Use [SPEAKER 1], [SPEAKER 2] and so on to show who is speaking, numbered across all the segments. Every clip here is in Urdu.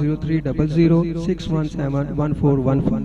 [SPEAKER 1] 030061711415।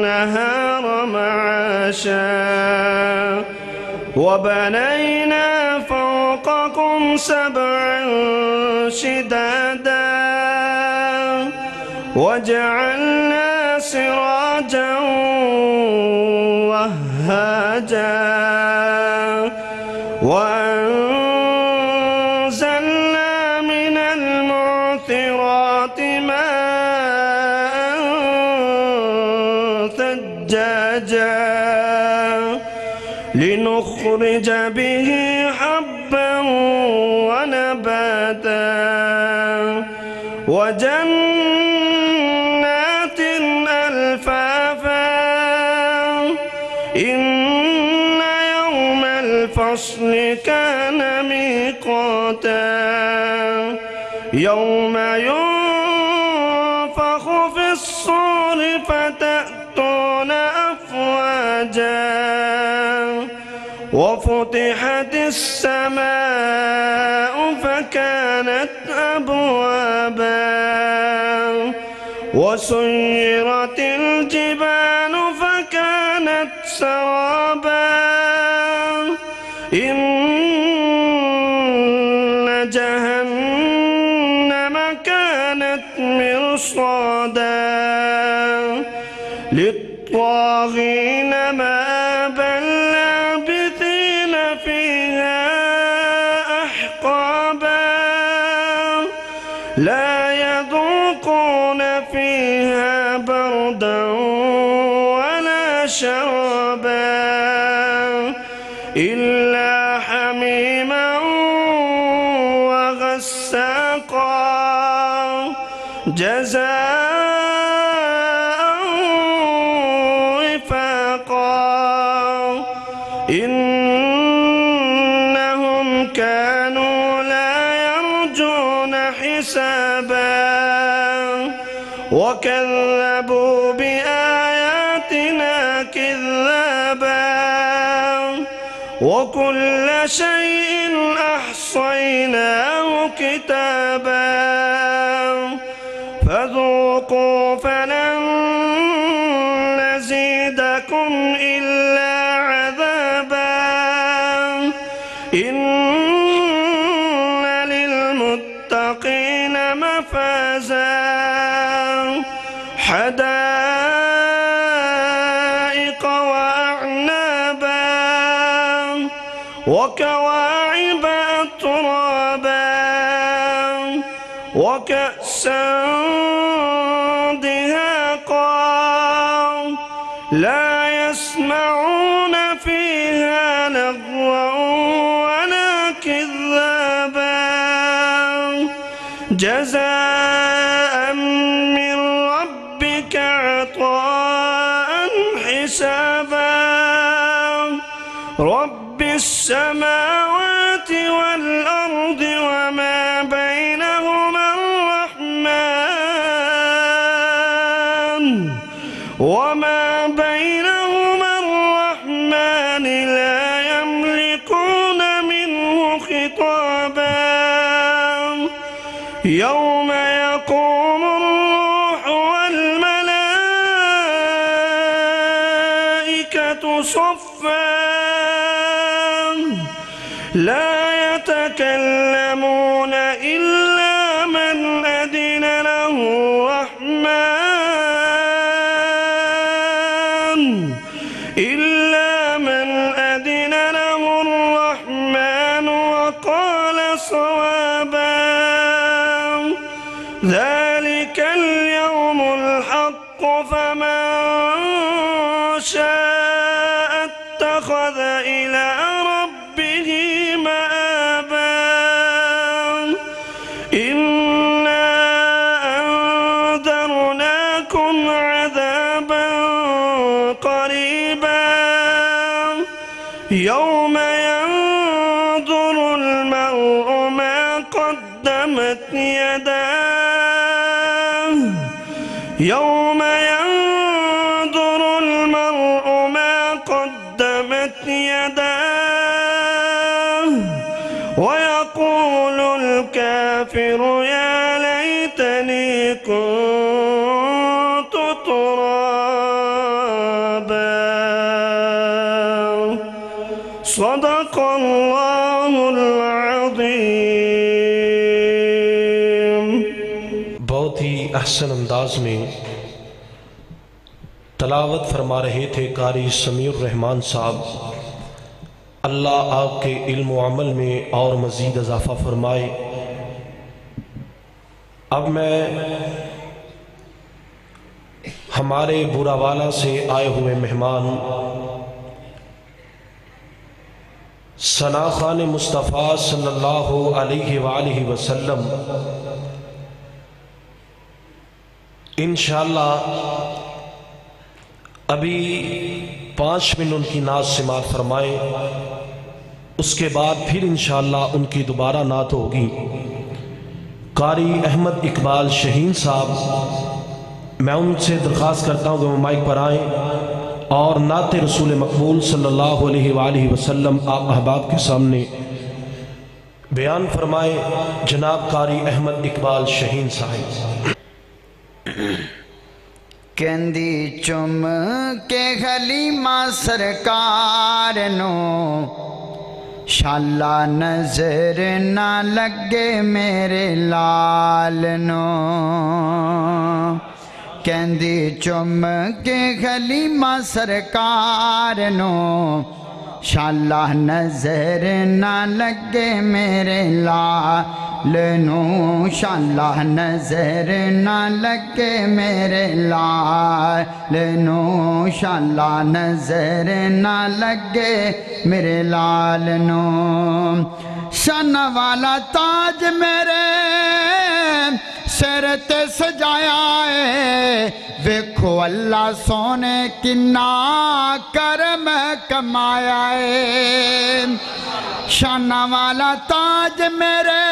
[SPEAKER 2] النهار معاشا وبنينا فوقكم سبعا شدادا وجعلنا سراجا وهاجا وأنزلنا من المعصرات ماء ثجاجا لنخرج به حبا ونباتا وجنات ألفافا إن يوم الفصل كان ميقاتا يوم ينفخ في الصور فتأتون أفواجا وفتحت السماء فكانت أبوابا وسيرت الجبال فكانت سرابا إن جهنم كانت مرصادا للطاغين مآبا لابثين فيها أحقابا لا يذوقون فيها بردا ولا شرابا إلا حميما وغساقا جزاء وفاقا إنهم كانوا لا يرجون حسابا وكذبوا بآياتنا كذابا وكل شيء أحصيناه كتابا فذوقوا فلن نزيدكم إلا عذابا إن للمتقين مفازا حدائق وأعنابا وكواعب وكواعب أترابا وكأسا دهاقا لا يسمعون فيها لغوا ولا كذابا جزاء من ربك عطاء حسابا رب السماوات والأرض وما بينهما الرحمن لا يملكون منه خطابا يوم يقوم الروح والملائكة صفا لا يتكلمون إلا من أذن له الرحمن وقال صوابا ذلك اليوم الحق فمن شاء اتخذ إلى ربه مآبا إنا أنذرناكم عذابا قريبا يوم ينظر المرء ما قدمت يداه يوم ينظر المرء ما قدمت يداه ويقول الكافر يا ليتني كنت ترابا صدق اللہ العظیم۔
[SPEAKER 3] بہت ہی احسن انداز میں تلاوت فرما رہے تھے قاری سمیع الرحمن صاحب، اللہ آپ کے علم و عمل میں اور مزید اضافہ فرمائے۔ اب میں ہمارے بوراوالا سے آئے ہوئے مہمان ثنا خان مصطفیٰ صلی اللہ علیہ وآلہ وسلم انشاءاللہ ابھی 5 منٹ ان کی نعت سماعت فرمائیں، اس کے بعد پھر انشاءاللہ ان کی دوبارہ نعت ہوگی۔ قاری احمد اقبال شہین صاحب، میں ان سے درخواست کرتا ہوں کہ وہ مائک پر آئیں اور نعت رسول مقبول صلی اللہ علیہ وآلہ وسلم آپ احباب کے سامنے بیان فرمائے۔ جناب قاری احمد اقبال شہین صاحب۔
[SPEAKER 4] کہندی چم کے حلیمہ سرکار نو شالا نظر نہ لگے میرے لال نو، کہندی چم کے حلیمہ سرکار نو شالا نظر نہ لگے میرے لال نو، شالا نظر نہ لگے میرے لال نو، شالا نظر نہ لگے میرے لال نو، شان والا تاج میرے سر تے سجایا ہے، ویکھو اللہ سونے کنا کرم کمایا ہے، شان والا تاج میرے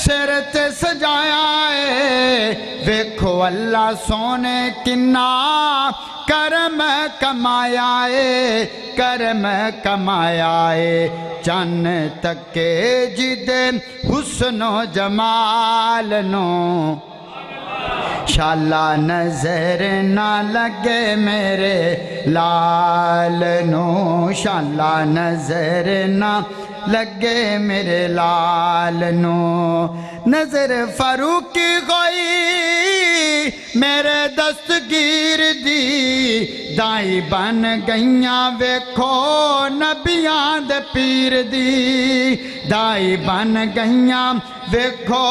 [SPEAKER 4] سر تے سجایا ہے، ویکھو اللہ سونے کنا کرم کمایا ہے، کرم کمایا ہے، چن تکے جدے حسن و جمال نو شالا نظر نہ لگے میرے لال نو، شالا نظر نہ لگے میرے لال نو، نظر فاروق کی گئی میرے دستگیر دی دائی بن گئیاں ویکھو نبیاں دے پیر دی دائی بن گئیاں ویکھو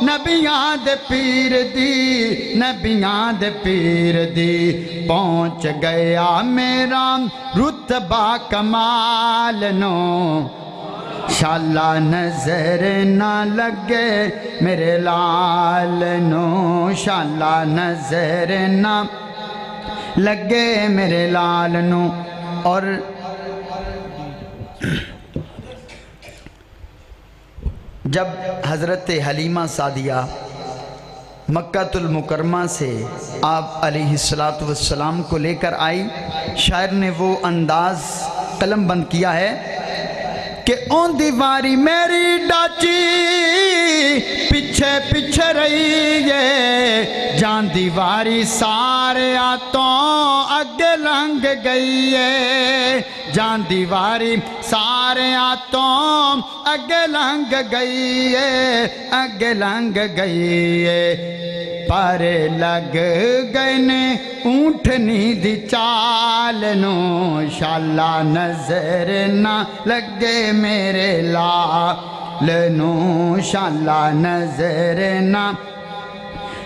[SPEAKER 4] نبیاں دے پیر دی نبیاں دے پیر دی پہنچ گیا میرا رتبہ کمال نو شالا نظر نہ لگے میرے لال نو شالا نظر نہ لگے میرے لال نو۔ اور جب حضرت حلیمہ سعدیہ مکہ المکرمہ سے آپ علیہ السلام کو لے کر آئی، شاعر نے وہ انداز قلم بند کیا ہے کہ اون دیواری میری ڈاچی پیچھے پیچھے رہی ہے جان دیواری سارے آتوں اگے لنگ گئی ہے جان دیواری سارے آتوں اگے لنگ گئی ہے اگے لنگ گئی ہے پارے لگ گئے نے اونٹنی دی چال نو شالا نظر نہ لگے میرے لال نو شالا نظر نہ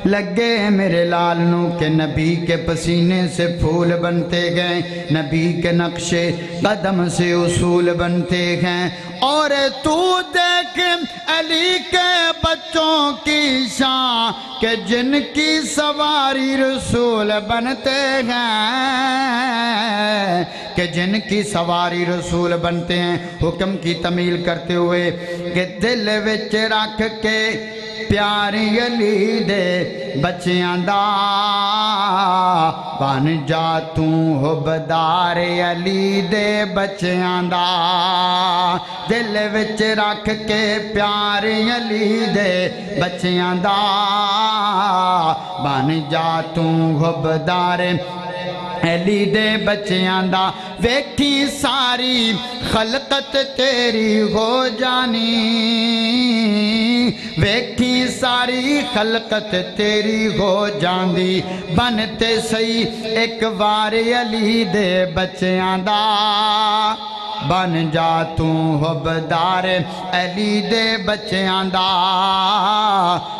[SPEAKER 4] لگے میرے لال نو کہ نبی کے پسینے سے پھول بنتے گئے نبی کے نقشے قدم سے اصول بنتے گئے اور تو دیکھ علی کے بچوں کی شان کہ جن کی سواری رسول بنتے ہیں کہ جن کی سواری رسول بنتے ہیں حکم کی تمیل کرتے ہوئے کہ دل وچ رکھ کے پیاری علی دے بچیاں دا بن جا تو حبدار علی دے بچیاں دا دل وچ رکھ کے پیاری علی دے بچیاں دا بن جا تو حبدار علی دے بچیاں دا ویکھی ساری خلقت تیری ہو جانی ویکھی ساری خلقت تیری ہو جاندی بنتے سہی ایک وار علی دے بچیاں دا بن جا تو حبدار علی دے بچیاں دا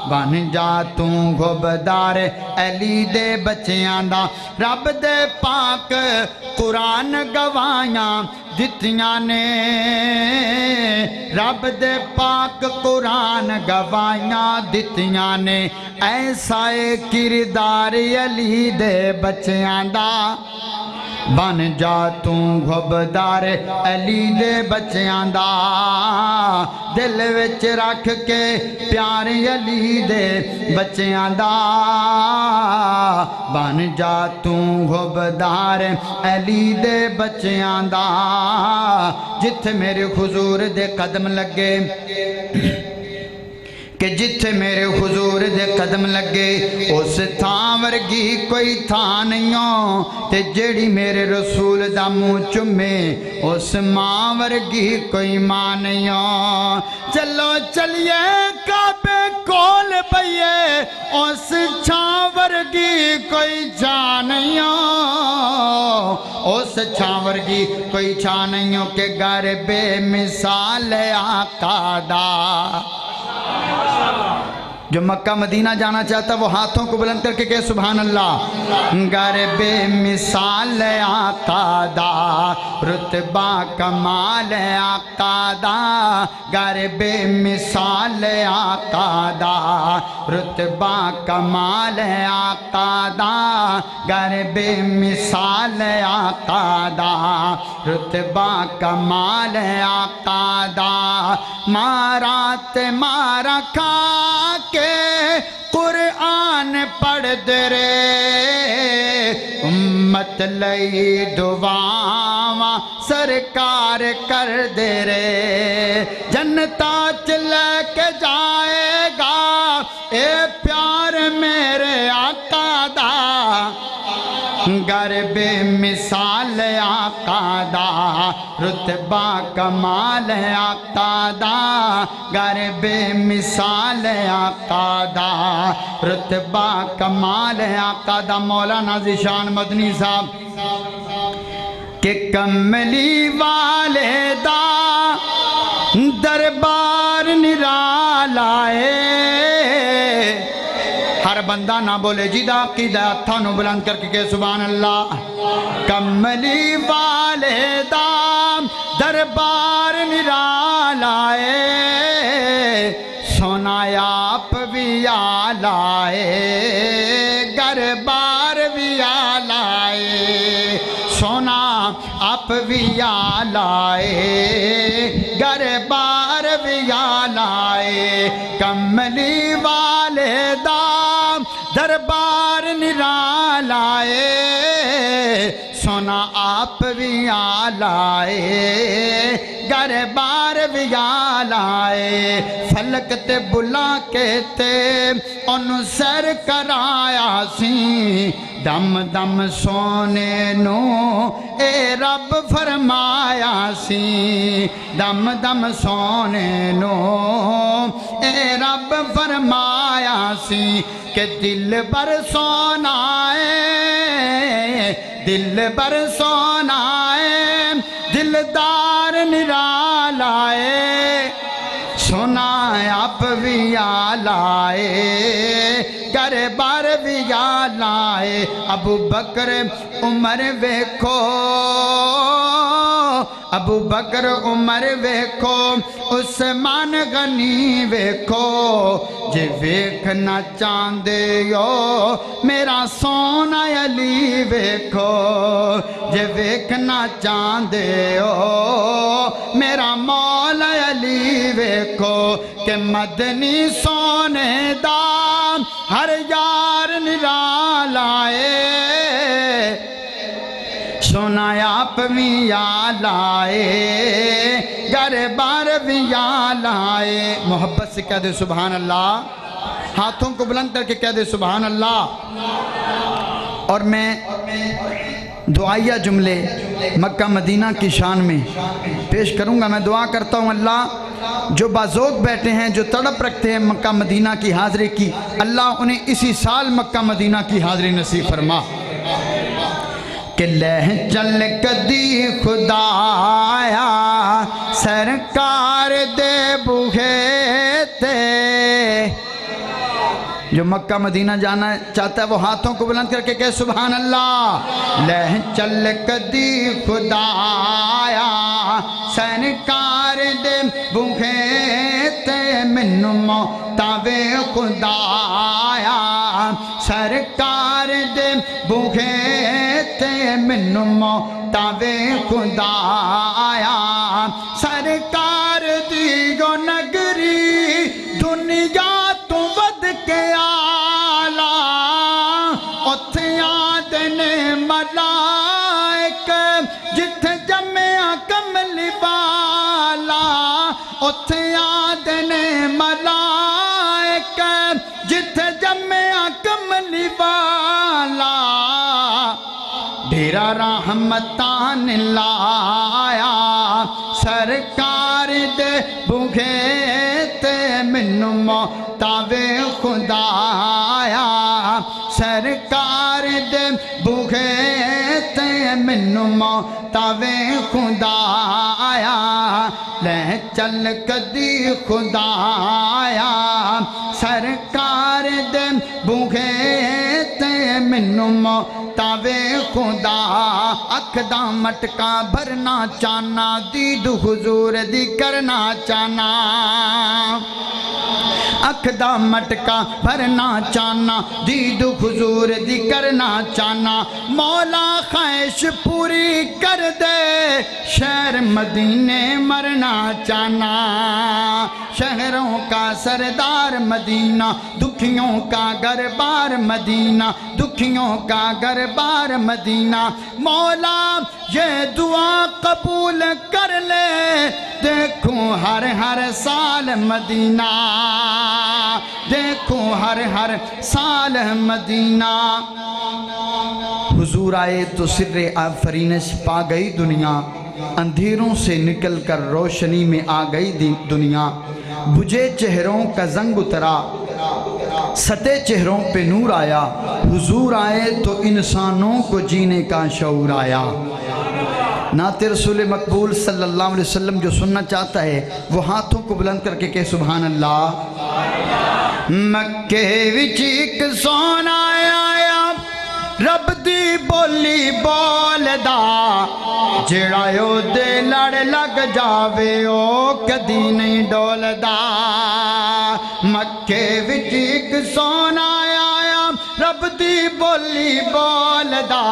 [SPEAKER 4] بن جا تو حبدار علی دے بچیاں دا رب دے پاک قرآن گواہیاں دتیاں نے رب دے پاک قرآن گواہیاں دتیاں نے ایسا کردار علی دے بچیاں دا بن جا تو حبدار علی دے بچیاں دا دل وچ رکھ کے پیار علی دے بچیاں دا بن جا تو حبدار علی دے بچیاں دا جتھے میرے حضور دے قدم لگے کہ جتھے میرے حضور دے قدم لگے اس تھاں ورگی کوئی تھاں نہیں ہو تے جیڑی میرے رسول دا منہ چومے اس ماں ورگی کوئی ماں نہیں ہو چلو چلیے کعبے کول پئیے اس چھاں ورگی کوئی چھاں نہیں ہو اس چھاں ورگی کوئی چھاں نہیں ہو کہ گھر بے مثال آقا دا جو مکہ مدینہ جانا چاہتا وہ ہاتھوں کو بلند کر کے کہے سبحان اللہ گھر بے مثال آقا دا رتبہ کمال آقا دا گھر بے مثال آقا دا رتبہ کمال آقا دا گھر بے مثال آقا دا رتبہ کمال آقا دا مارات مارا کھا کے قرآن پڑھ دے رے امت لئی دعاواں سرکار کر دے رے جنتا چلے کے جائے گا اے پیار میرے آقا دا گر بے مثال آقا دا رتبہ کمال آقا دا گر بے مثال آقا دا رتبہ کمال آقا دا مولانا ذیشان مدنی صاحب کہ کملی والے دا دربار نرالا ہے ہر بندہ نہ بولے جی دا عقیدہ ہتھاں بلند کر کے کہ سبحان اللہ کملی والے دا دربار نرالا ہے سونا آپ بھی آلہ ہے گربار بھی آلہ ہے سونا آپ بھی آلہ ہے گربار بھی آلہ ہے کملی والے دا دربار نرالا ہے سونا آپ بھی آلہ ہے گربار بھی آلہ ہے فلک تے بلا کے تے انہوں سر کرایا سی دم دم سونے نو اے رب فرمایا سی دم دم سونے نو اے رب فرمایا سی کہ دل بر سونا ہے دل بر سونا ہے دلدار نرالا ہے سونا آپ بھی آلہ ہے گربار بھی آلہ ہے ابو بکر عمر ویکھو ابو بکر عمر ویکھو عثمان غنی ویکھو جے ویکھنا چاندے ہو میرا سونا علی ویکھو جے ویکھنا چاندے ہو میرا مولا علی ویکھو کہ مدنی سونے دا ہر یار نرالا ہے سونا آپ بھی آلہ ہے گربار بھی آلہ ہے محبت سے کہہ دے سبحان اللہ ہاتھوں کو بلند کر کے کہہ دے سبحان اللہ اور میں دعائیہ جملے مکہ مدینہ کی شان میں پیش کروں گا میں دعا کرتا ہوں اللہ جو بازوق بیٹھے ہیں جو تڑپ رکھتے ہیں مکہ مدینہ کی حاضری کی اللہ انہیں اسی سال مکہ مدینہ کی حاضری نصیب فرما کہ لہ چل کدی خدایا سرکار دے بوہے تے جو مکہ مدینہ جانا چاہتا ہے وہ ہاتھوں کو بلند کر کے کہے سبحان اللہ لہ چل کدی خدایا سرکار دے بوہے تے منو موتاوے خدایا سرکار دے بوہے تے منو موتاوے خدایا سرکار دی گو نگری دنیا تو ود کے آلہ اتھے آدھنے ملائک جتھے جمعہ کملی والا اتھے آدھنے ملائک جتھے جمعہ کملی والا ڈیرا رحمتان لایا سرکار دے بوہے تے منو موتاوے خدایا سرکار دے بوہے تے منو موتاوے خدایا لہ چل کدی خدایا سرکار دے بوہے تے منو موتاوے خدا اکھ دا مٹکا بھرنا چانا دید حضور دی کرنا چانا اکھ دا مٹکا بھرنا چانا دید حضور دی کرنا چانا مولا خواہش پوری کر دے شہر مدینے مرنا چانا شہروں کا سردار مدینہ دکھیوں کا گھر-بار مدینہ دکھیوں کا گھر-بار مدینہ مولا یہ دعا قبول کر لے دیکھوں ہر ہر سال مدینہ دیکھوں ہر ہر سال مدینہ حضور حضور آئے تو سر آفرینش پا گئی دنیا، اندھیروں سے نکل کر روشنی میں آ گئی دنیا، بجھے چہروں کا زنگ اترا، ستے چہروں پہ نور آیا، حضور آئے تو انسانوں کو جینے کا شعور آیا۔ نعت رسول مقبول صلی اللہ علیہ وسلم جو سننا چاہتا ہے وہ ہاتھوں کو بلند کر کے کہ سبحان اللہ۔ مکے وچ ایک سونا آیا رب دی بولی بولدا، جڑا او دے لڑ لگ جاوے او کدی نہیں ڈولدا۔ مکے وچ ایک سونا آیا رب دی بولی بولدا،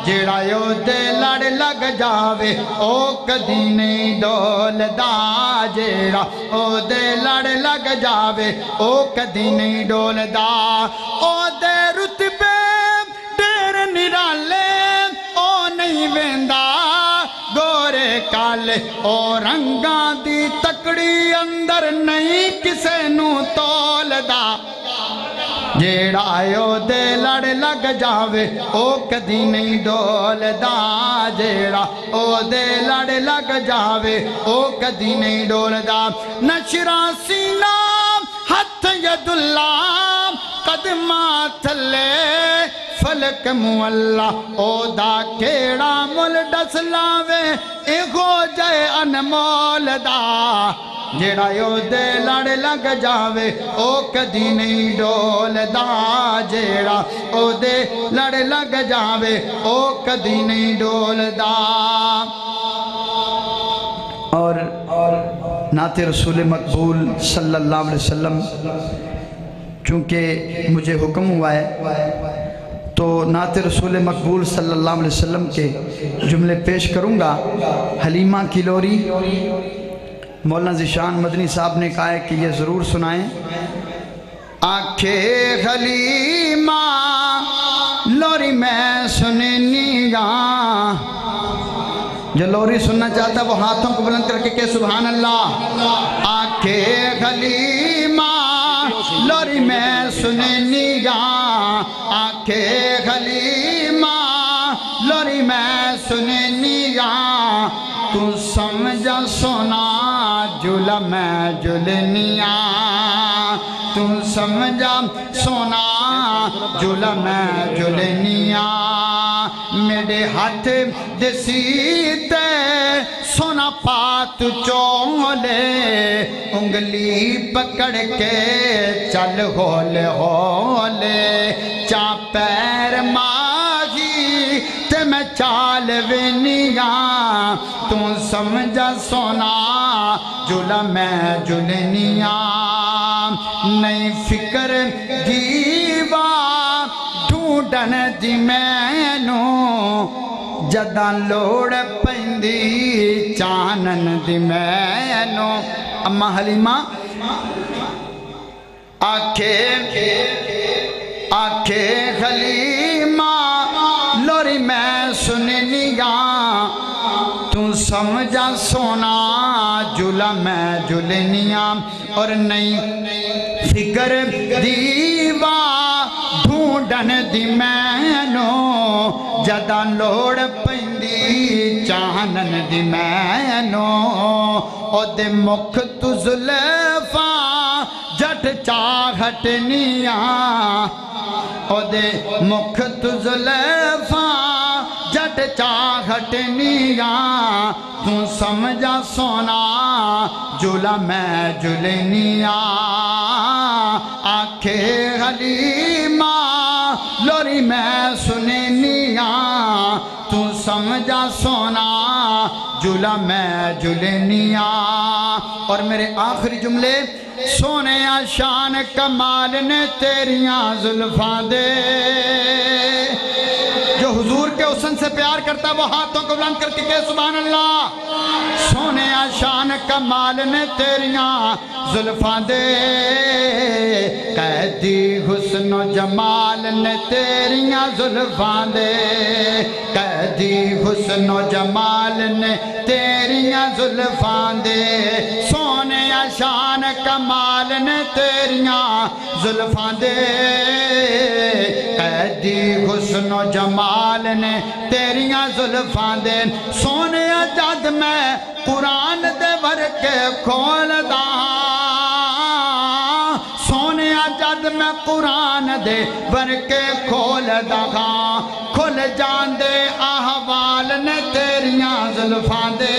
[SPEAKER 4] جڑا او دے لڑ لگ جاوے او کدی نہیں ڈولدا، جڑا او دے لڑ لگ جاوے او کدی نہیں ڈولدا۔ او دے رتبے ڈیر نرالے او نہیں ویندا، گورے کالے او رنگاں دی تکڑی اندر نہیں کسے نو تولدا، جیڑا او دے لڑ لگ جاوے او کدی نہیں ڈولدا، جیڑا او دے لڑ لگ جاوے او کدی نہیں ڈولدا۔ نشرا سینہ ہتھ ید اللہ قدماں تھلے فلک مولا، او دا کیڑا مل ڈس لاوے ایگو جائے انمول دا، جیڑا او دے لڑ لگ جاوے او کدی نہیں ڈولدا، جیڑا او دے لڑ لگ جاوے او کدی نہیں ڈولدا۔ اور نعت رسول مقبول صلی اللہ علیہ وسلم چونکہ مجھے حکم ہوا ہے تو نعت رسول مقبول صلی اللہ علیہ وسلم کے جملے پیش کروں گا۔ حلیمہ کی لوری مولانا ذیشان مدنی صاحب نے کہا ہے کہ یہ ضرور سنائیں۔ آنکھے حلیمہ لوری میں سننی گا، جو لوری سننا چاہتا ہے وہ ہاتھوں کو بلند کر کے کہ سبحان اللہ۔ آنکھے حلیمہ لوری میں سننی گا، آنکھے حلیمہ لوری میں سننی گا، تو سمجھا سونا جلا میں جلنیاں، تو سمجھا سونا جلا میں جلنیاں، میرے ہاتھ دسیتے سونا پات چولے، انگلی پکڑ کے چل ہولے ہولے، چا پیر ماہی تے میں چال ونیاں، تو سمجھا سونا جلا میں جلنیاں، نہیں فکر دیوا ڈھونڈن دی مینوں، جداں لوڑ پیندی چانن دی مینوں۔ اما حلیمہ آکھے حلیمہ لوری میں سننی گا، تو سمجھا سونا جلا میں جلنیاں، اور نہیں فکر دیوا ڈھونڈن دی مینوں، جداں لوڑ پیندی چانن دی مینوں، او دے مکھ تو زلفاں جٹ چاہٹنیاں، او دے مکھ تو زلفاں جٹ چاہٹنیاں، تو سمجھا سونا جلا میں جلنیاں، آنکھے حلیمہ لوری میں سننیاں، تو سمجھا سونا جلا میں جلنیاں۔ اور میرے آخری جملے، سونے شان کمال نے تیریاں زلفاں دے، جو حضور کے حسن سے پیار کرتا ہے وہ ہاتھوں کو بلند کر کے کہے سبحان اللہ۔ سونے شان کمال نے تیریاں زلفاں دے، قیدی حسن و جمال نے تیریاں زلفاں دے، قیدی حسن و جمال نے تیریاں زلفاں دے، سونے شان کمال نے تیریاں زلفاں دے قیدی حسن و جمال نے تیریاں زلفاں دے سونے جد میں قرآن دے ورکے کھولدا سونے جد میں قرآن دے ورکے کھولدا کھل جاندے احوال نے تیریاں زلفاں دے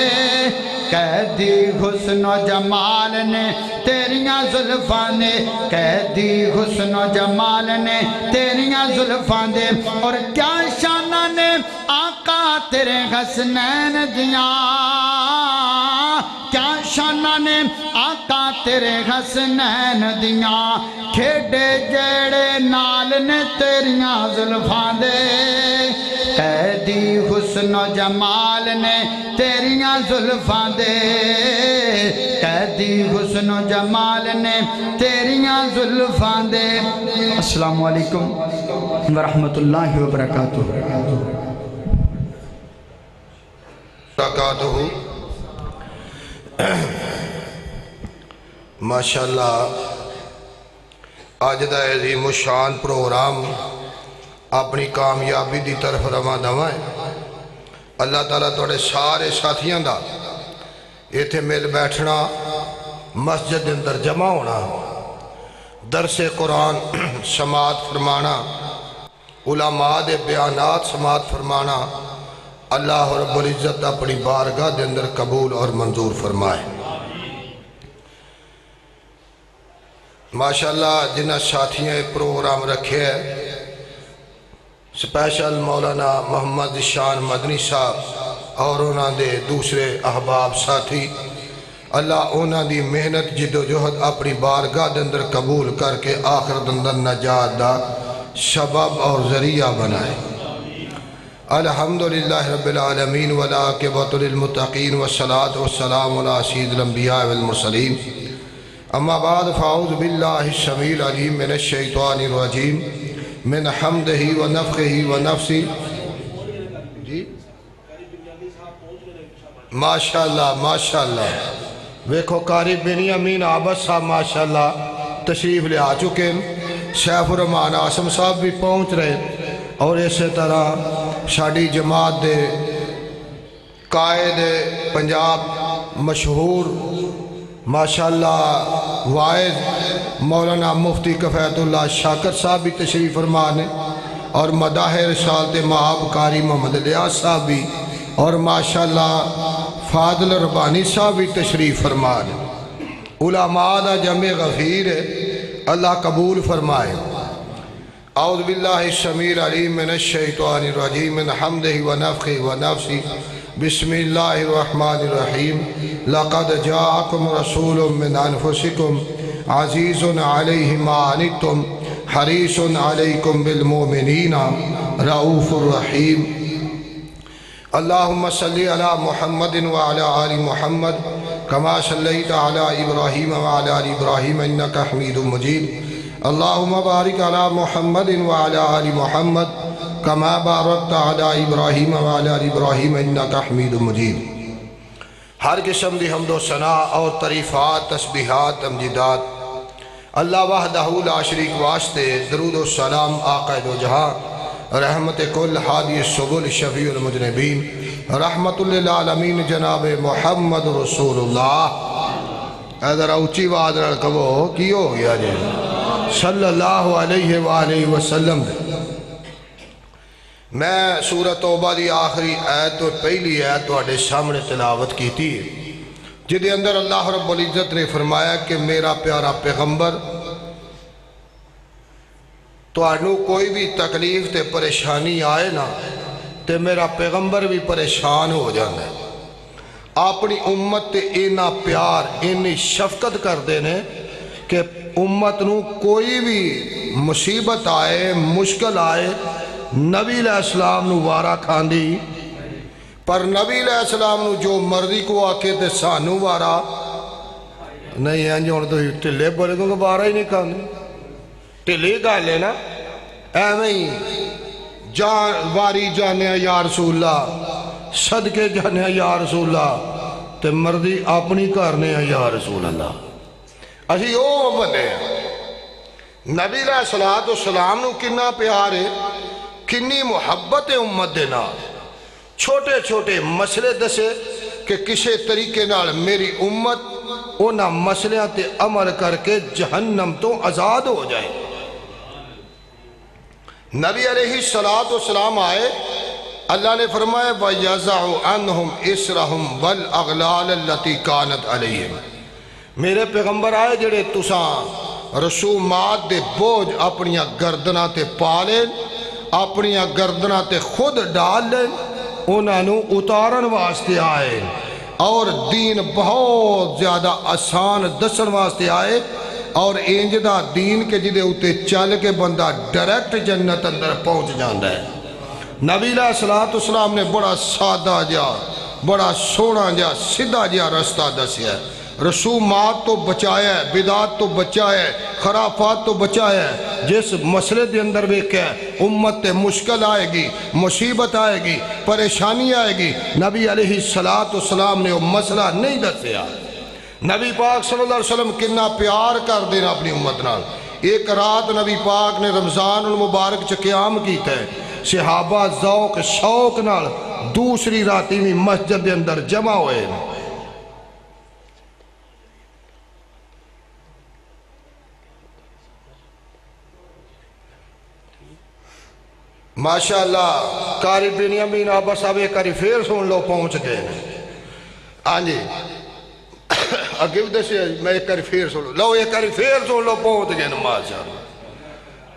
[SPEAKER 4] قیدی حسن و جمال نے تیریاں زلفاں دے قیدی حسن و جمال نے تیریاں زلفاں دے اور کیا شانہ نے آقا تیرے حسنین دیاں کیا شانہ نے آقا تیرے حسنین دیاں کھیڑے جیڑے نال نے تیریاں زلفاں دے قیدی حسن و جمال نے تیریاں زلفاں دے قیدی حسن و جمال نے تیریاں زلفاں دے السلام علیکم ورحمۃ اللہ وبرکاتہ
[SPEAKER 5] ماشاءاللہ آج دا عظیم الشان پروگرام اپنی کامیابی دی طرف رواں دواں ہے اللہ تعالیٰ توڑے سارے ساتھیاں دا ایتھے مل بیٹھنا مسجد اندر جمع ہونا درس قرآن سماعت فرمانا علماء دے بیانات سماعت فرمانا اللہ رب العزت اپنی بارگاہ دے اندر قبول اور منظور فرمائے ماشاءاللہ جنہ ساتھیاں پروگرام رکھے ہیں سپیشل مولانا محمد ذیشان مدنی صاحب اور انہاں دے دوسرے احباب ساتھی اللہ انہاں دی محنت جد و جہد اپنی بارگاہ دے اندر قبول کر کے آخرت اندر نجات دا سبب اور ذریعہ بنائے الحمدللہ رب العالمین والعاقبۃ للمتقین والصلاة والسلام علی سید الانبیاء والمرسلین اما بعد فاعوذ باللہ السمیع العلیم من الشیطان الرجیم من حمدہ ونفخہ ونفسی ماشاءاللہ ماشاءاللہ ویکھو قاری بنیامین عابد صاحب ماشاءاللہ تشریف لے آ چکے سیف الرحمان عاصم صاحب بھی پہنچ رہے اور اسی طرح ساڑی جماعت دے قائد پنجاب مشہور ماشاءاللہ واعظ مولانا مفتی کفایت اللہ شاکر صاحب بھی تشریف فرمانے اور مداحر رسالت مآب قاری محمد الیاس صاحب بھی اور ماشاءاللہ فاضل ربانی صاحب بھی تشریف فرمانے علماء دا جمع غفیر ہے اللہ قبول فرمائے اعوذ باللہ السمیع العلیم من الشیطان الرجیم من حمدہ ونفخہ ونفسی بسم اللہ الرحمن الرحیم لقد جاءکم رسول من انفسکم عزیز علیہ ما عنتم حریص علیکم بالمؤمنین رؤوف الرحیم اللہم صلی علی محمد وعلی آل محمد کما صلیت علی ابراہیم وعلی آل ابراہیم انکا حمید مجید اللہم بارک علی محمد وعلی آل محمد کما بارکت علی ابراہیم وعلی آل ابراہیم انکا حمید مجید ہر قسم دی حمد و ثناء اور تعریفات تسبیحات تمجیدات اللہ وحدہ لا شریک واسطے درود و سلام آقا دو جہاں رحمت کل حادی السبل شفیع المذنبین رحمت للعالمین جناب محمد رسول اللہ ادھر اوچی وعد رکھو کی ہو گیا جی صلی اللہ علیہ وآلہ وسلم میں سورۃ توبہ دی آخری آیت اور پہلی آیت توڑے سامنے تلاوت کی تھی جدے اندر اللہ رب العزت نے فرمایا کہ میرا پیارا پیغمبر تو آنو کوئی بھی تکلیف تے پریشانی آئے نا تے میرا پیغمبر بھی پریشان ہو جانا ہے اپنی امت تے اینا پیار اینی شفقت کر دینے کہ امت نو کوئی بھی مصیبت آئے مشکل آئے نبی علیہ السلام نو وارا کھاندی پر نبی علیہ السلام نو جو مرضی کو آکے تے سانو وارا نہیں ہیں جو تو ٹلے بولے تو وارا ہی نہیں کھاندی ٹلے گا لینا ایویں واری جانے یا رسول اللہ صدقے جانے یا رسول اللہ تے مرضی اپنی کرنے یا رسول اللہ اسی او بندے ہیں نبی علیہ الصلوۃ والسلام نو کنا پیار ہے کنی محبت ہے امت دے نال چھوٹے چھوٹے مسئلے دسے کہ کسے طریقے نال میری امت اونا مسئلیاں تے عمل کر کے جہنم تو آزاد ہو جائے نبی علیہ الصلوۃ والسلام آئے اللہ نے فرمایا وَيَزَعُ عَنْهُمْ إِسْرَهُمْ وَالْأَغْلَالَ الَّتِي كَانَتْ عَلَيْهِمْ میرے پیغمبر آئے جڑے تساں رسومات دے بوجھ اپنیاں گردناں تے پا لین اپنیاں گردناں تے خود ڈال لین انہاں نو اتارن واسطے آئے اور دین بہت زیادہ آسان دسن واسطے آئے اور انجدہ دین کے جدے اتے چل کے بندہ ڈائریکٹ جنت اندر پہنچ جاندہ ہے نبی علیہ الصلوۃ والسلام نے بڑا سادہ جا بڑا سونا جا سیدھا جا رستہ دسیا ہے رسومات تو بچایا ہے بدعات تو بچایا ہے خرافات تو بچایا ہے جس مسئلے دے اندر ویکھیا ہے امت تے مشکل آئے گی مصیبت آئے گی پریشانی آئے گی نبی علیہ الصلوۃ والسلام نے وہ مسئلہ نہیں دسیا نبی پاک صلی اللہ علیہ وسلم کنا پیار کر دینا اپنی امت نال ایک رات نبی پاک نے رمضان المبارک چ قیام کیتا ہے صحابہ ذوق شوق نال دوسری راتی میں مسجد دے اندر جمع ہوئے ماشاءاللہ قاری بنیامین آبا صاحب ایک کاری پھر سن لو پہنچ گئے ہاں جی اگیو دسی میں ایک کاری پھر سن لو ایک کاری پھر سن لو پہنچ گئے ماشاءاللہ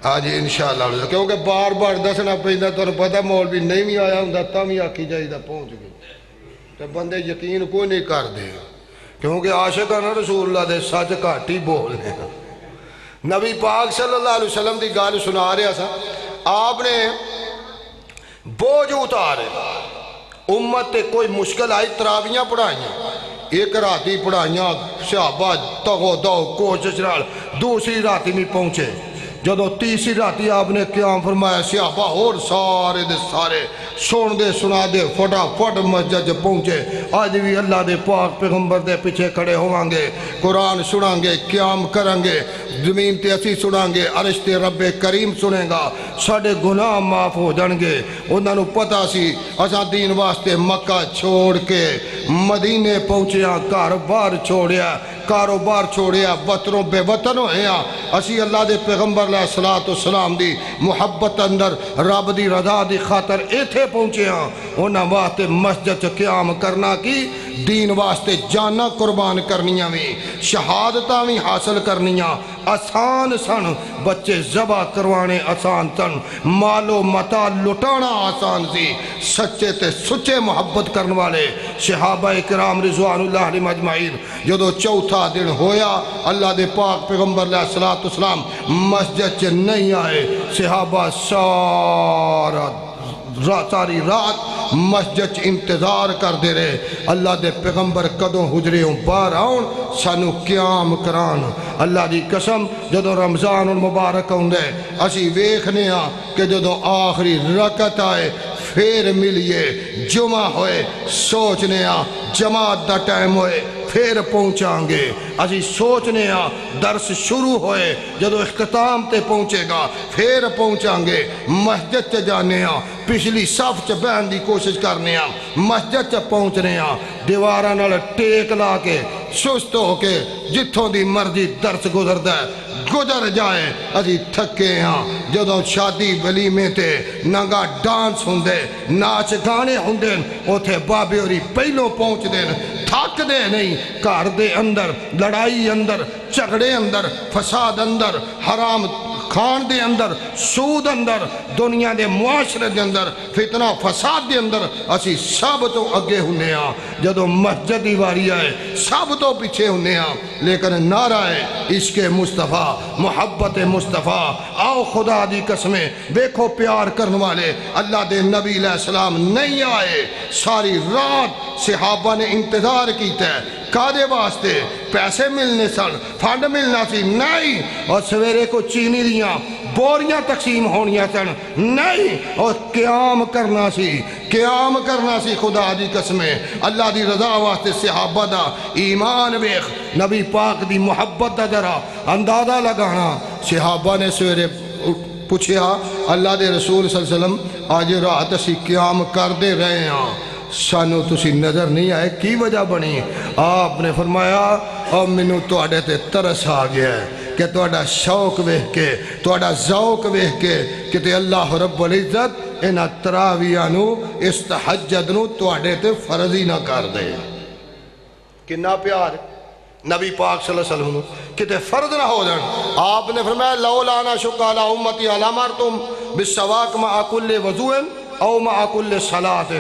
[SPEAKER 5] ہاں جی انشاءاللہ کیونکہ بار بار دسنا پہندا تو پتہ مولوی نہیں بھی آیا ہوں تا بھی آکھی جائیدہ پہنچ گئے تو بندے یقین کوئی نہیں کر دے کیونکہ عاشقانہ رسول اللہ دے سچ گھاٹی بولنے نبی پاک صلی اللہ علیہ وسلم دی گال سنا رہا سا آپ نے بوجھ اتارے امت تے کوئی مشکل آئی تراویاں پڑھائیاں ایک راتی پڑھائیاں صحابہ تغو دو کوشش نال دوسری راتی میں پہنچے جدو تیسری راتی آپ نے قیام فرمایا صحابہ اور سارے دے سارے سن دے سنا دے فٹا فٹ مسجد پہنچے آج بھی اللہ دے پاک پیغمبر دے پیچھے کھڑے ہووان گے قرآن سنان گے قیام کریں گے زمین تے اسی سنان گے عرش تے رب کریم سنیں گا ساڑے گناہ معاف ہو جان گے انہوں نے پتا سی اساں دین واسطے مکہ چھوڑ کے مدینے پہنچیا کاروبار چھوڑیا کاروبار چھوڑیا وطنوں بے وطن ہویا اسی اللہ دے پیغمبر علیہ السلام دی محبت اندر رب دی رضا دی خاطر ایتھے پہنچے ہاں انہاں واسطے مسجد قیام کرنا کی دین واسطے جانا قربان کرنیاں بھی شہادتاں بھی حاصل کرنیاں آسان سن بچے ذبح کروانے آسان سن مالو متا لٹانا آسان سی سچے تے سچے محبت کرنے والے صحابہ کرام رضوان اللہ علیہ مجمعین جدو چوتھا دن ہویا اللہ دے پاک پیغمبر علیہ السلام مسجد چ نہیں آئے صحابہ ساری رات مسجد چ انتظار کر دے رہے اللہ دے پیغمبر کدوں حجرے ہوں باہر آؤن سانو قیام کران اللہ دی قسم جدو رمضان المبارک ہوندے اسی ویکھنے ہاں کہ جدو آخری رکعت آئے پھر ملیے جمعہ ہوئے سوچنے ہاں جماعت دا ٹائم ہوئے پھر پہنچاں گے اسی سوچنے ہاں درس شروع ہوئے جدو اختتام تے پہنچے گا پھر پہنچاں گے مسجد تے جانے ہاں پچھلی صف چ بہن دی کوشش کرنے ہاں مسجد چ پہنچنے ہاں دیواراں نال ٹیک لا کے سست ہو کے جتھوں دی مرضی درس گزردا ہے گزر جائے اسی تھکے ہاں جدو شادی ولیمے تے ننگا ڈانس ہوندے ناچ گانے ہوندے اوتھے بابے ہوری پہلوں پہنچ دین تھک دے نہیں گھر دے اندر لڑائی اندر جھگڑے اندر فساد اندر حرام کھان دے اندر سود اندر دنیا دے معاشرے دے اندر فتنہ فساد دے اندر اسی سب تو اگے ہونے ہاں جدو مسجد دی واری آئے سب تو پیچھے ہونے ہاں لیکن نعرہ ہے عشق مصطفیٰ محبت مصطفیٰ آؤ خدا دی قسمیں دیکھو پیار کرنے والے اللہ دے نبی علیہ السلام نہیں آئے ساری رات صحابہ نے انتظار کیتا ہے کادے واسطے پیسے ملنے سن فنڈ ملنا سی نہیں اور سویرے کو چینی دیاں بوریاں تقسیم ہونیاں سن نہیں اور قیام کرنا سی خدا دی قسمیں اللہ دی رضا واسطے صحابہ دا ایمان ویخ نبی پاک دی محبت دا ذرا اندازہ لگانا. صحابہ نے سویرے پوچھیا اللہ دے رسول صلی اللہ علیہ وسلم آج رات اسی قیام کردے رہے ہیں سانو تسی نظر نہیں آئے کی وجہ بنی؟ آپ نے فرمایا اور منو تواڈے تے ترس آ گیا ہے کہ تواڈا شوق ویکھ کے تواڈا ذوق ویکھ کے کہ تے اللہ رب العزت انہاں تراویحاں نو اس تہجد نو تواڈے تے فرض ہی نہ کر دے. کنا پیار نبی پاک صلی اللہ علیہ وسلم کتے فرض نہ ہو جان. آپ نے فرمایا لولا انا شق علی امتی لامرتم بالسواک مع کل وضوء او مع کل صلاۃ.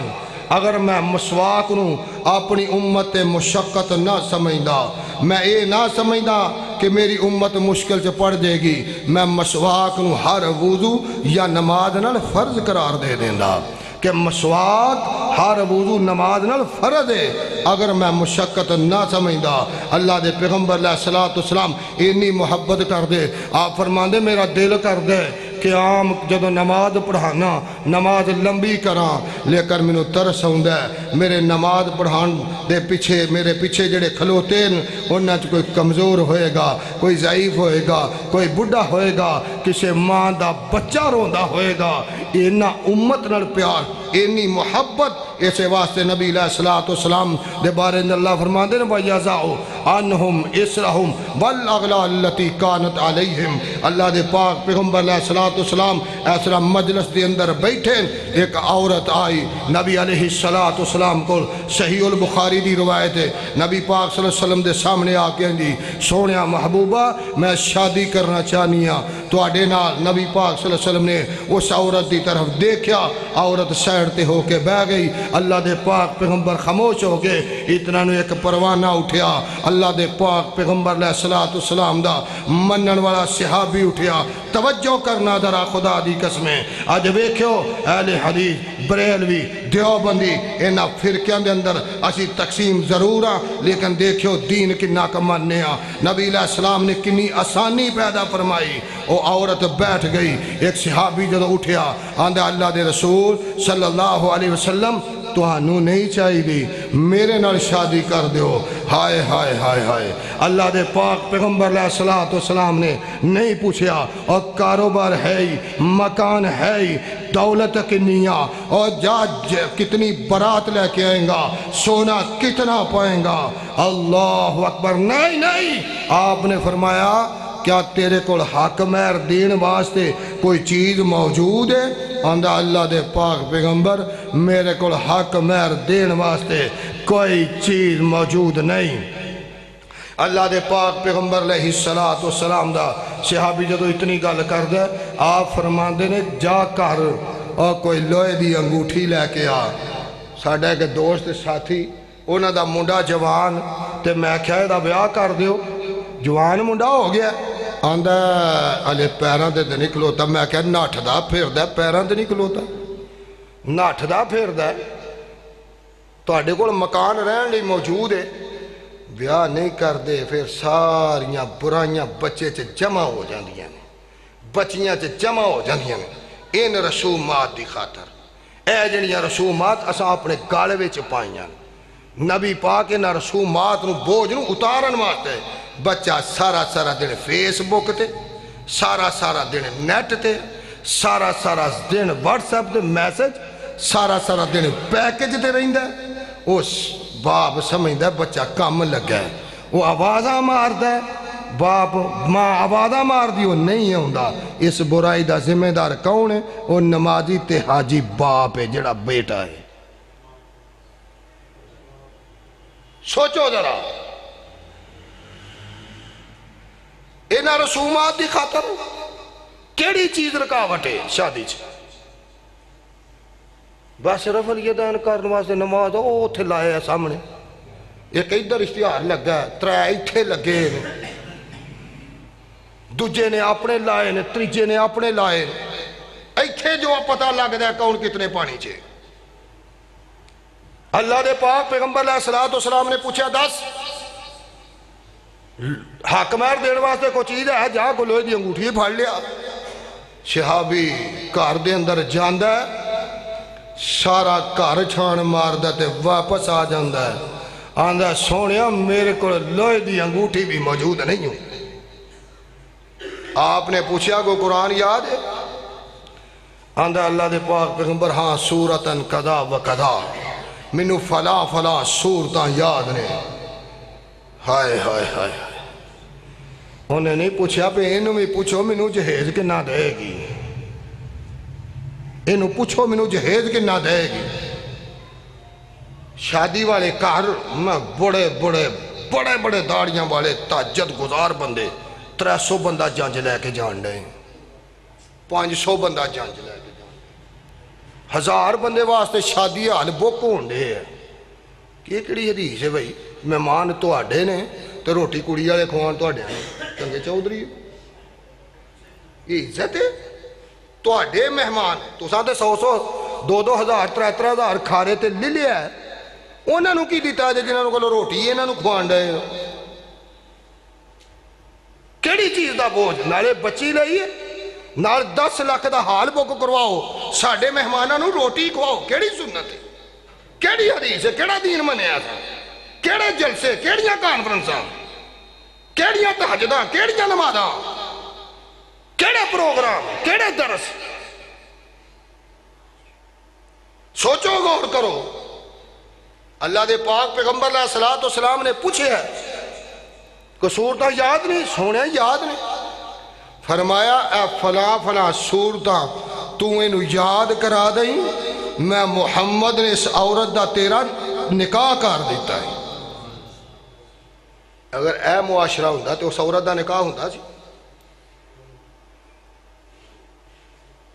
[SPEAKER 5] اگر میں مسواک نوں اپنی امت مشقت نہ سمجھدا میں اے نہ سمجھدا کہ میری امت مشکل سے پڑ جائے گی میں مسواک نوں ہر وضو یا نماز نال فرض قرار دے دیندا کہ مسواک ہر وضو نماز نال فرض ہے. اگر میں مشقت نہ سمجھدا اللہ دے پیغمبر علیہ الصلوۃ والسلام اتنی محبت کر دے. آپ فرماندے میرا دل کر دے کہ عام جدو نماز پڑھانا نماز لمبی کراں لیکن مینوں ترس آوندا ہے میرے نماز پڑھان دے پیچھے میرے پیچھے جڑے کھلوتے ہیں انہاں چ کوئی کمزور ہوئے گا کوئی ضعیف ہوئے گا کوئی بڈھا ہوئے گا کسی ماں دا بچہ روندا ہوئے گا. اینا امت نال پیار اینی محبت اسے واسطے نبی علیہ الصلوۃ والسلام دے بارے میں اللہ فرماندے نے وَيَزَعُ عَنْهُمْ إِسْرَهُمْ وَالْأَغْلَالَ الَّتِي كَانَتْ عَلَيْهِمْ. اللہ دے پاک پیغمبر علیہ الصلوۃ والسلام ایسا مجلس دے اندر بیٹھے ایک عورت آئی نبی علیہ الصلوۃ والسلام کو صحیح البخاری دی روایت ہے نبی پاک صلی اللہ علیہ وسلم دے سامنے آ کے جی سونیا محبوبہ میں شادی کرنا چاہنی ہاں تواڈے نال. نبی پاک صلی اللہ علیہ وسلم نے اس عورت دی طرف دیکھا عورت سائڈ تے ہو کے بہ گئی. اللہ دے پاک پیغمبر خاموش ہو گئے. اتنا نو ایک پروانہ اٹھیا اللہ دے پاک پیغمبر علیہ الصلوۃ والسلام دا منن والا صحابی اٹھیا. توجہ کرنا ذرا خدا دی قسمیں اج ویکھو اہل حدیث بریلوی دیوبندی انہاں فرقیاں دے اندر اسی تقسیم ضرور ہاں لیکن دیکھو دین کنا کمانے ہاں. نبی علیہ السلام نے کنی آسانی پیدا فرمائی. وہ عورت بیٹھ گئی. ایک صحابی جدو اٹھیا آندہ اللہ دے رسول صلی اللہ علیہ وسلم توانو نہیں چاہی دی میرے نال شادی کر دیو. ہائے ہائے ہائے ہائے اللہ دے پاک پیغمبر علیہ الصلوۃ والسلام نے نہیں پوچھیا اور کاروبار ہے ہی مکان ہے ہی دولت کنیاں اور کتنی برات لے کے آئیں گا سونا کتنا پائیں گا. اللہ اکبر. نہیں آپ نے فرمایا کیا تیرے کول حق مہر دین واسطے کوئی چیز موجود ہے؟ آندہ اللہ دے پاک پیغمبر میرے کول حق مہر دین واسطے کوئی چیز موجود نہیں. اللہ دے پاک پیغمبر علیہ الصلوۃ والسلام دا صحابی جدو اتنی گل کر دے آپ فرماندے نے جا کر اور کوئی لوہے دی انگوٹھی لے کے آ. ساڈا ایک دوست ساتھی انہاں دا منڈا جوان تے میں کہا دا بیاہ کر دیو جوان منڈا ہو گیا. آندہ علی پیران دے نہیں کھلوتا. میں کہا ناٹھ دا پھر دا پیران دے نہیں کھلوتا ناٹھ دا پھر دا تو آڈے کو مکان رہن لی موجود ہے بیاہ نہیں کر دے پھر ساریاں برائیاں بچے چے جمع ہو جاندیاں بچیاں چے جمع ہو جاندیاں ان رسومات دی خاطر اے جنیاں رسومات اساں اپنے گالوے چے پائیاں نبی پاک انہاں رسومات نو بوجھ نو اتارن واسطے بچہ سارا دن فیس بک تے سارا دن نیٹ تے سارا دن واٹس ایپ تے میسج سارا دن پیکج تے رہندا اس باپ سمجھدا ہے بچہ کم لگا ہے وہ آوازاں ماردا ہے باپ ماں آوازاں مار دی وہ نہیں ہوندا. اس برائی دا ذمہ دار کون ہے؟ وہ نمازی تے حاجی باپ ہے جڑا بیٹا ہے. سوچو ذرا انہاں رسومات دی خاطر کیڑی چیز رکاوٹ ہے شادی چ؟ بس رفع الیدین کرن واسطے نماز او تھے لائے سامنے ایک ادھر اشتہار لگا ترے ایتھے لگے دوجے نے اپنے لائے نے تیجے نے اپنے لائے ایتھے جو پتہ لگدا ہے کون کتنے پانی چے. اللہ دے پاک پیغمبر علیہ الصلوۃ والسلام نے پوچھا دس حق مہر دین واسطے کوئی چیز ہے جا کو لوہے دی انگوٹھی پھڑ لیا. صحابی گھر دے اندر جاندا ہے سارا گھر چھان ماردا تے واپس آ جاندا ہے. آندہ سونیا میرے کو لوہے دی انگوٹھی بھی موجود نہیں ہوں. آپ نے پوچھا کو قرآن یاد ہے؟ آندہ اللہ دے پاک پیغمبر ہاں سورتن قضا و قضا منو فلا فلا سورتاں یاد نے. ہائے ہائے ہائے انہیں نہیں پوچھا پہ انہوں میں پوچھو منو جہیز کے نہ دے گی. انہوں پوچھو منو جہیز کے نہ دے گی. شادی والے کار میں بڑے بڑے بڑے بڑے داڑیاں والے تہجد گزار بندے 300 بندہ جانج لے کے جان دیں 500 بندہ جانج لے کے جان 1000 بندے واسطے شادی حال بک ہوندے ہیں. یہ کڑی حدیث ہے بھائی مہمان تو آڈے نے تو روٹی کڑی والے کھوان تو آڈے ہیں چنگے چودھری. یہ عزت ہے تو آڈے مہمان تو ساتھ 100 2 ہزار 3 ہزار کھارے تے لے لیا ہے. انہوں نے کی دیتا ہے جنہوں کو روٹی انہوں نے کھوان دے. کیڑی چیز دا بوجھ نالے بچی لئی ہے نال 10 لاکھ دا حال بک کرواؤ ساڑھے مہمانوں روٹی کھواؤ. کیڑی سنت ہے کیڑی حدیث ہے کیڑا دین منیا تھا کیڑے جلسے کیڑیاں کانفرنساں کیڑیاں تہجداں کیڑیاں نمازاں کیڑے پروگرام کیڑے درس. سوچو غور کرو. اللہ دے پاک پیغمبر علیہ السلام نے پوچھے ہے کہ صورتاں یاد نہیں سونے یاد نہیں. فرمایا اے فلاں فلاں صورتاں تو انہوں یاد کرا دیں میں محمد نے اس عورت دا تیرا نکاح کر دیتا ہے. اگر اے معاشرہ ہوندہ تو اس عورت دا نکاح ہوندہ سی.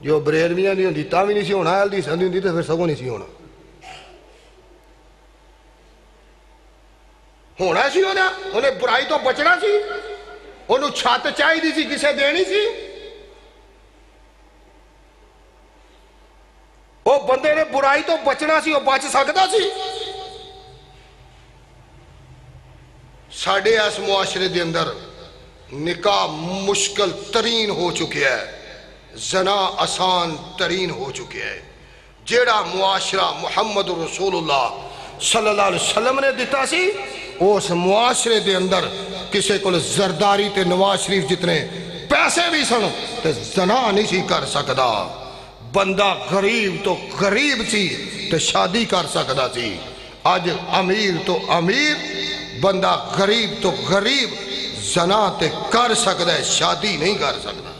[SPEAKER 5] جو بریلویاں نہیں ہوندی تاں بھی نہیں سی ہونا ہلدی سندی ہوندی تو پھر سگوں نہیں سی ہونا. ہونا سی ہونا انہیں برائی تو بچنا سی انہوں چھات چاہی دی سی کسے دینی سی. وہ بندے نے برائی تو بچنا سی وہ بچ سکتا سی. ساڑھے اس معاشرے دے اندر نکاح مشکل ترین ہو چکے ہے زنا آسان ترین ہو چکے ہے. جیڑا معاشرہ محمد رسول اللہ صلی اللہ علیہ وسلم نے دیتا سی اس معاشرے دے اندر کسے کو زرداری تے نواز شریف جتنے پیسے بھی سن تے زنا نہیں سی کر سکتا. بندہ غریب تو غریب سی تے شادی کر سکتا سی. آج امیر تو امیر بندہ غریب تو غریب زنا تے کر سکتا ہے شادی نہیں کر سکتا.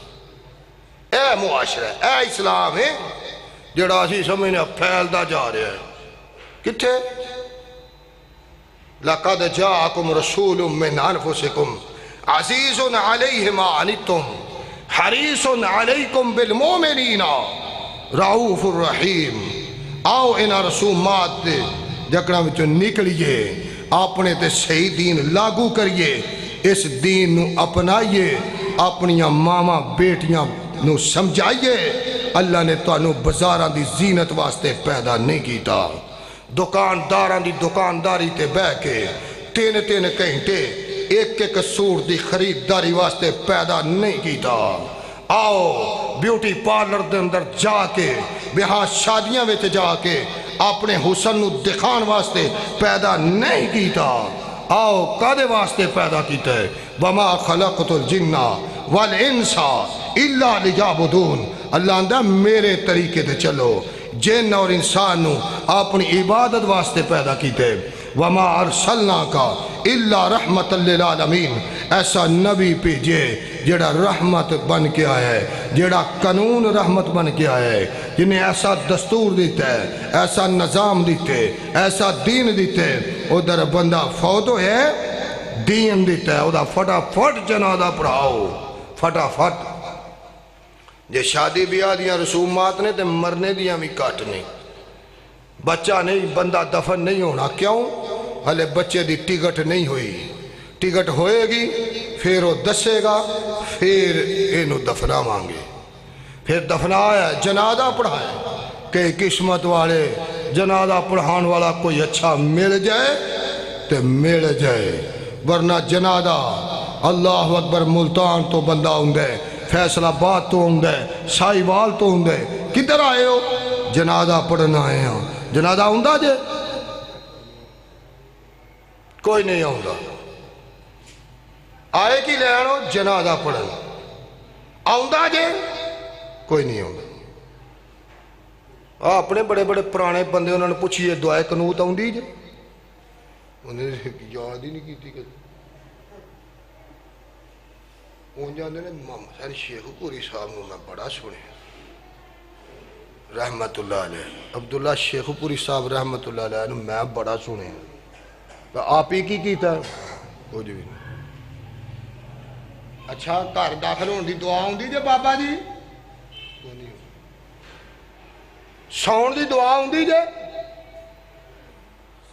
[SPEAKER 5] اے معاشرہ اے اسلام ہے جڑا اسی سمجھنے پھیلدا جا رہا ہے. کتھے لَقَدْ جَاءَكُمْ رَسُولٌ مِّنْ أَنفُسِكُمْ عَزِيزٌ عَلَيْهِ مَا عَنِتُّمْ حَرِيصٌ عَلَيْكُمْ بِالْمُؤْمِنِينَ رَعُوفُ الرَّحِيمُ. آؤ انہا رسومات جکڑا وچوں نکلیے اپنے تے صحیح دین لاگو کریے اس دین نو اپنائیے اپنیاں ماما بیٹیاں نو سمجھائیے. اللہ نے تو انہوں بزاران دی زینت واسطے پیدا نہیں کیتا. دکانداران دی دکانداری تے بہ کے 3 گھنٹے ایک سوٹ دی خریداری واسطے پیدا نہیں کیتا. آؤ بیوٹی پارلر دے اندر جا کے بیاہ شادیاں وچ جا کے اپنے حسن نو دکھان واسطے پیدا نہیں کیتا. آؤ کدے واسطے پیدا کیتا ہے وَمَا خَلَقْتُ الْجِنَّ وَالْإِنسَ إِلَّا لِيَعْبُدُونَ. اللہ اندہ میرے طریقے تے چلو. جن اور انسان نو اپنی عبادت واسطے پیدا کیتے. وَمَا أَرْسَلْنَاكَ إِلَّا رَحْمَةً لِلْعَالَمِينَ. ایسا نبی پیجے جڑا رحمت بن کے آیا ہے جڑا قانون رحمت بن کے آیا ہے جنہیں ایسا دستور دیتا ہے ایسا نظام دیتے ایسا دین دیتے. ادھر بندہ فوت ہے دین دیتا ہے ادھا فٹافٹ جنازہ پڑھاؤ فٹافٹ. جے شادی بیاہ دیاں رسومات نے تے مرنے دیاں بھی کٹ نہیں. بچہ نہیں بندہ دفن نہیں ہونا. کیوں؟ ہلے بچے دی ٹکٹ نہیں ہوئی. ٹکٹ ہوئے گی پھر وہ دسے گا پھر انہوں دفنا مانگے. پھر دفنا آیا جنازہ پڑھائے کہ قسمت والے جنازہ پڑھان والا کوئی اچھا مل جائے تے مل جائے. ورنہ جنازہ اللہ اکبر ملتان تو بندہ ہوندے فیصلہ آباد تو ہوندے سائیوال تو ہوندے. کدھر آئے ہو؟ جنازہ پڑھنا آئے ہیں. جنازہ ہوندہ جے کوئی نہیں آؤں آئے کی لینو جنازہ پڑھن آؤں جے کوئی نہیں آؤں اپنے بڑے بڑے پرانے بندے انہوں نے پوچھئے دعائے قنوت آؤں جے انہیں یاد ہی نہیں کی تھی کہ ان جاندے نے محمد حسین شیخ پوری صاحب نے میں بڑا سنے رحمت اللہ علیہ عبداللہ شیخ پوری صاحب رحمت اللہ علیہ نے میں بڑا سنے آپ ہی کی کیتا ہو جو اچھا گھر داخل ہونے دی دعا ہوں دی جے بابا جی ساؤن دی دعا ہوں دی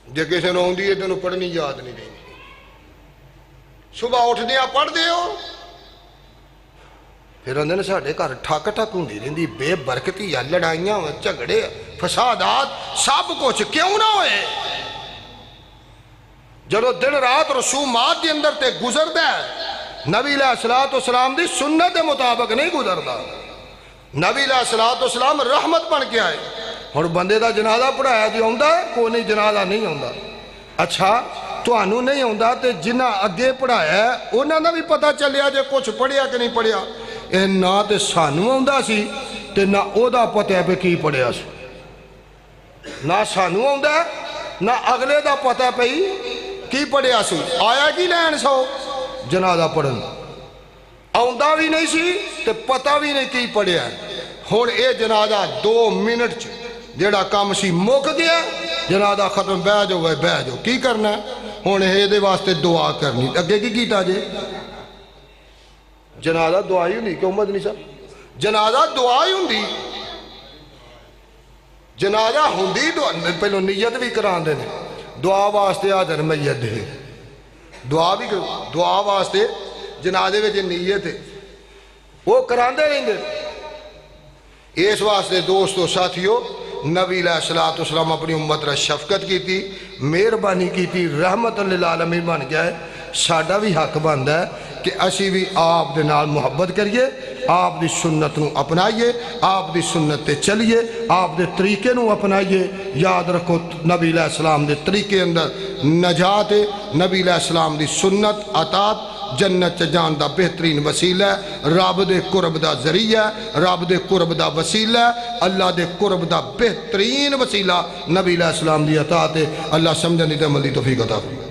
[SPEAKER 5] جے کسی نے ہوں دی ہے تو انہوں پڑھنی یاد نہیں دیں صبح اٹھ دیا پڑھ دے ہو پھر اندھے نے ساڑھے گھر ٹھاک ٹھاک ہوں دی رہی بے برکتی یا لڑائیاں جھگڑے فسادات سب کچھ کیوں نہ ہوئے جدو دن رات رسومات دی اندر تے گزر دے نبی علیہ السلام دی سنت دے مطابق نہیں گزر دا نبی علیہ السلام رحمت بن کے آئے اور بندے دا جنازہ پڑھایا دی ہوندہ ہے کوئی نہیں جنازہ نہیں ہوندہ اچھا تو انہوں نہیں ہوندہ تے جنہ اگے پڑھایا ہے انہوں نے بھی پتہ چلیا جے کچھ پڑھیا کہ نہیں پڑھیا نہ تے سانو ہوندہ سی تے نہ او دا پتہ ہے پہ کی پڑھیا سی نہ سانو ہوندہ نہ اگلے دا پتہ پہ ہی کی پڑھیا سی آیا کی لین سو جنازہ پڑھن آؤندہ بھی نہیں سی تے پتہ بھی نہیں کی پڑھیا ہے ہون اے جنازہ 2 منٹ جیڑا کام سی موک گیا جنازہ ختم بہ جو کی کرنا ہے ہون اے دے واسطے دعا کرنی اگے کی کیتا جے جنازہ دعا ہی ہوندی کیوں مدنی صاحب جنازہ دعا ہی ہوندی جنازہ ہوندی پہلو نیت بھی کران دے دعا واسطے آدھر میت دے دعا واسطے جنازے میں نیت ہے وہ کران دے رہیں دے اس واسطے دوستو ساتھیو نبی علیہ السلام اپنی امت رہ شفقت کی تھی مہربانی کی تھی رحمت للعالمین بن گیا ہے ساڑھا بھی حق بند ہے کہ اسی بھی آپ دے نال محبت کریے آپ دی سنت نو اپنائیے آپ دی سنت تے چلیے آپ دے طریقے نو اپنائیے یاد رکھو نبی علیہ السلام دے طریقے اندر نجات ہے نبی علیہ السلام دی سنت اطاعت جنت جان دا بہترین وسیلہ ہے رب دے قرب دا ذریعہ ہے رب دے قرب دا وسیلہ ہے اللہ دے قرب دا بہترین وسیلہ نبی علیہ السلام دی اطاعت ہے اللہ سمجھنے دے عمل دی توفیق عطا فرمائے